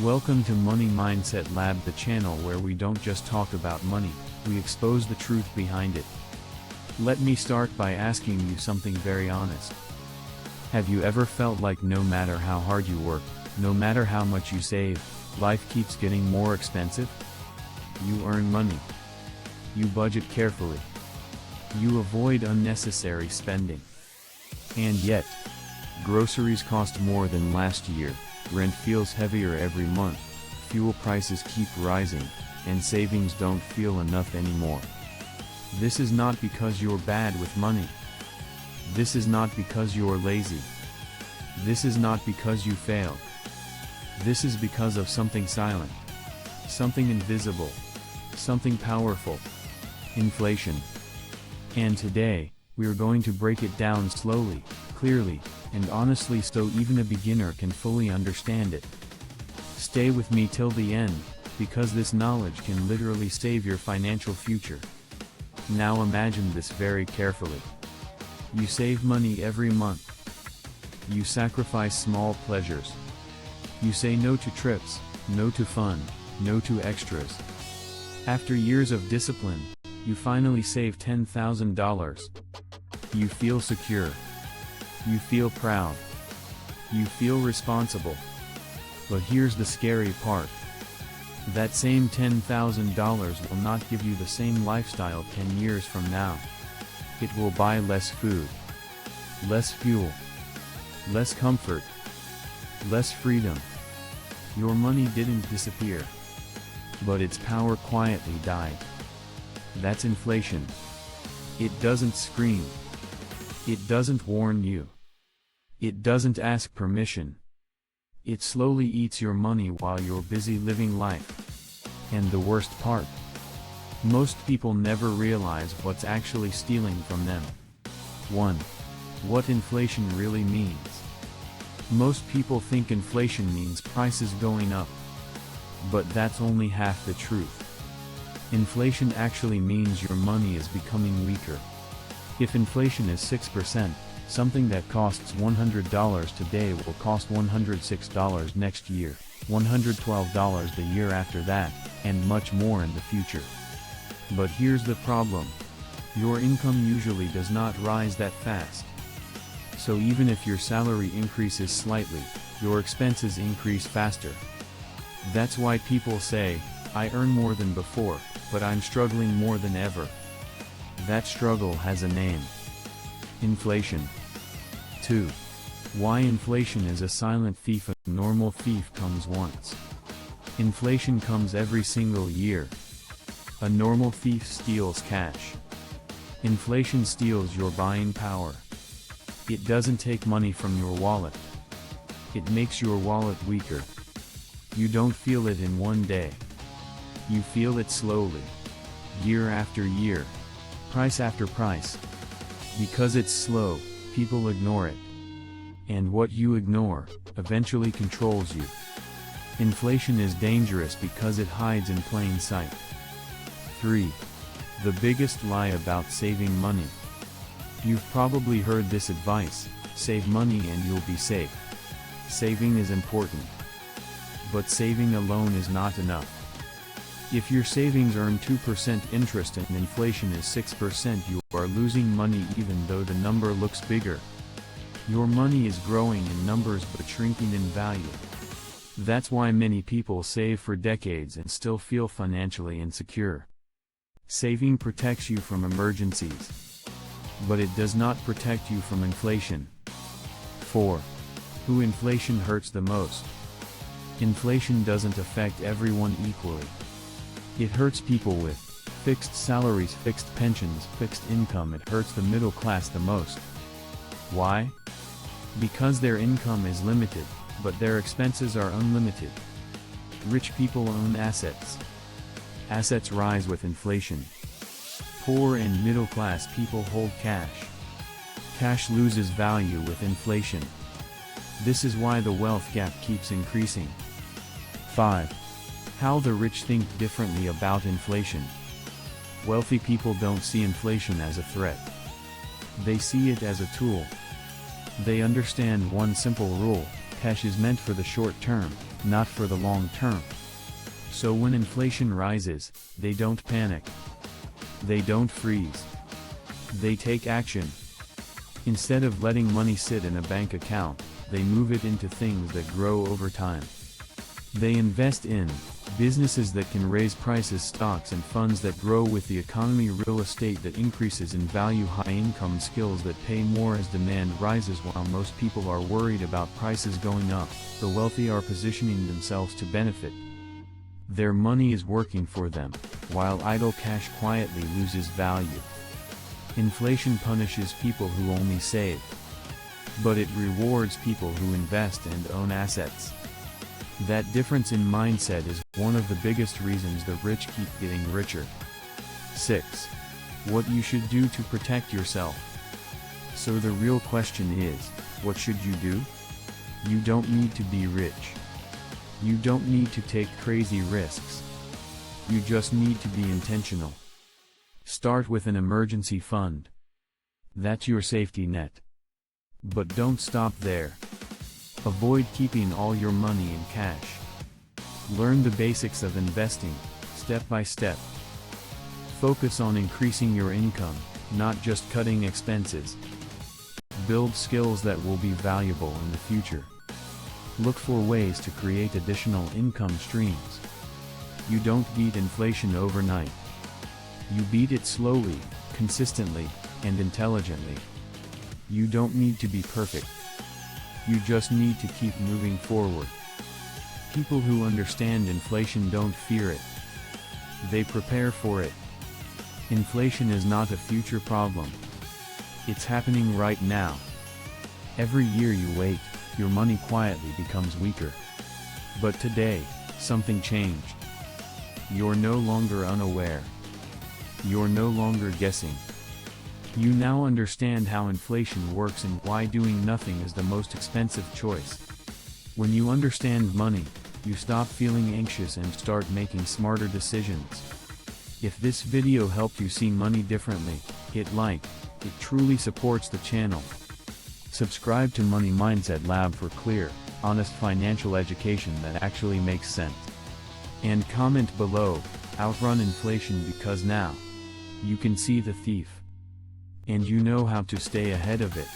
Welcome to Money Mindset Lab, the channel where we don't just talk about money, we expose the truth behind it. Let me start by asking you something very honest. Have you ever felt like no matter how hard you work, no matter how much you save, life keeps getting more expensive? You earn money. You budget carefully. You avoid unnecessary spending. And yet, groceries cost more than last year, rent feels heavier every month, fuel prices keep rising, and savings don't feel enough anymore. This is not because you're bad with money. This is not because you're lazy. This is not because you failed. This is because of something silent, something invisible, something powerful: inflation. And today, we're going to break it down slowly, clearly, and honestly so even a beginner can fully understand it. Stay with me till the end, because this knowledge can literally save your financial future. Now imagine this very carefully. You save money every month. You sacrifice small pleasures. You say no to trips, no to fun, no to extras. After years of discipline, you finally save $10,000. You feel secure. You feel proud. You feel responsible. But here's the scary part. That same $10,000 will not give you the same lifestyle 10 years from now. It will buy less food, less fuel, less comfort, less freedom. Your money didn't disappear, but its power quietly died. That's inflation. It doesn't scream. It doesn't warn you. It doesn't ask permission. It slowly eats your money while you're busy living life. And the worst part? Most people never realize what's actually stealing from them. 1. What inflation really means. Most people think inflation means prices going up. But that's only half the truth. Inflation actually means your money is becoming weaker. If inflation is 6%, something that costs $100 today will cost $106 next year, $112 the year after that, and much more in the future. But here's the problem. Your income usually does not rise that fast. So even if your salary increases slightly, your expenses increase faster. That's why people say, "I earn more than before, but I'm struggling more than ever." That struggle has a name. Inflation. 2. Why inflation is a silent thief. A normal thief comes once. Inflation comes every single year. A normal thief steals cash. Inflation steals your buying power. It doesn't take money from your wallet. It makes your wallet weaker. You don't feel it in one day. You feel it slowly. Year after year. Price after price. Because it's slow, people ignore it. And what you ignore, eventually controls you. Inflation is dangerous because it hides in plain sight. 3. The biggest lie about saving money. You've probably heard this advice: save money and you'll be safe. Saving is important. But saving alone is not enough. If your savings earn 2% interest and inflation is 6%, you are losing money even though the number looks bigger. Your money is growing in numbers but shrinking in value. That's why many people save for decades and still feel financially insecure. Saving protects you from emergencies. But it does not protect you from inflation. 4. Who inflation hurts the most. Inflation doesn't affect everyone equally. It hurts people with fixed salaries, fixed pensions, fixed income. It hurts the middle class the most. Why? Because their income is limited, but their expenses are unlimited. Rich people own assets. Assets rise with inflation. Poor and middle class people hold cash. Cash loses value with inflation. This is why the wealth gap keeps increasing. 5. How the rich think differently about inflation. Wealthy people don't see inflation as a threat. They see it as a tool. They understand one simple rule: Cash is meant for the short term, not for the long term. So when inflation rises, they don't panic. They don't freeze. They take action. Instead of letting money sit in a bank account, they move it into things that grow over time. They invest in businesses that can raise prices, stocks and funds that grow with the economy, real estate that increases in value, high income skills that pay more as demand rises. While most people are worried about prices going up, the wealthy are positioning themselves to benefit. Their money is working for them, while idle cash quietly loses value. Inflation punishes people who only save, but it rewards people who invest and own assets. That difference in mindset is one of the biggest reasons the rich keep getting richer. 6. What you should do to protect yourself. So the real question is, what should you do? You don't need to be rich. You don't need to take crazy risks. You just need to be intentional. Start with an emergency fund. That's your safety net. But don't stop there. Avoid keeping all your money in cash. Learn the basics of investing, step by step. Focus on increasing your income, not just cutting expenses. Build skills that will be valuable in the future. Look for ways to create additional income streams. You don't beat inflation overnight. You beat it slowly, consistently, and intelligently. You don't need to be perfect. You just need to keep moving forward. People who understand inflation don't fear it. They prepare for it. Inflation is not a future problem. It's happening right now. Every year you wait, your money quietly becomes weaker. But today, something changed. You're no longer unaware. You're no longer guessing. You now understand how inflation works and why doing nothing is the most expensive choice. When you understand money, you stop feeling anxious and start making smarter decisions. If this video helped you see money differently, hit like. It truly supports the channel. Subscribe to Money Mindset Lab for clear, honest financial education that actually makes sense. And comment below, outrun inflation, because now you can see the thief. And you know how to stay ahead of it.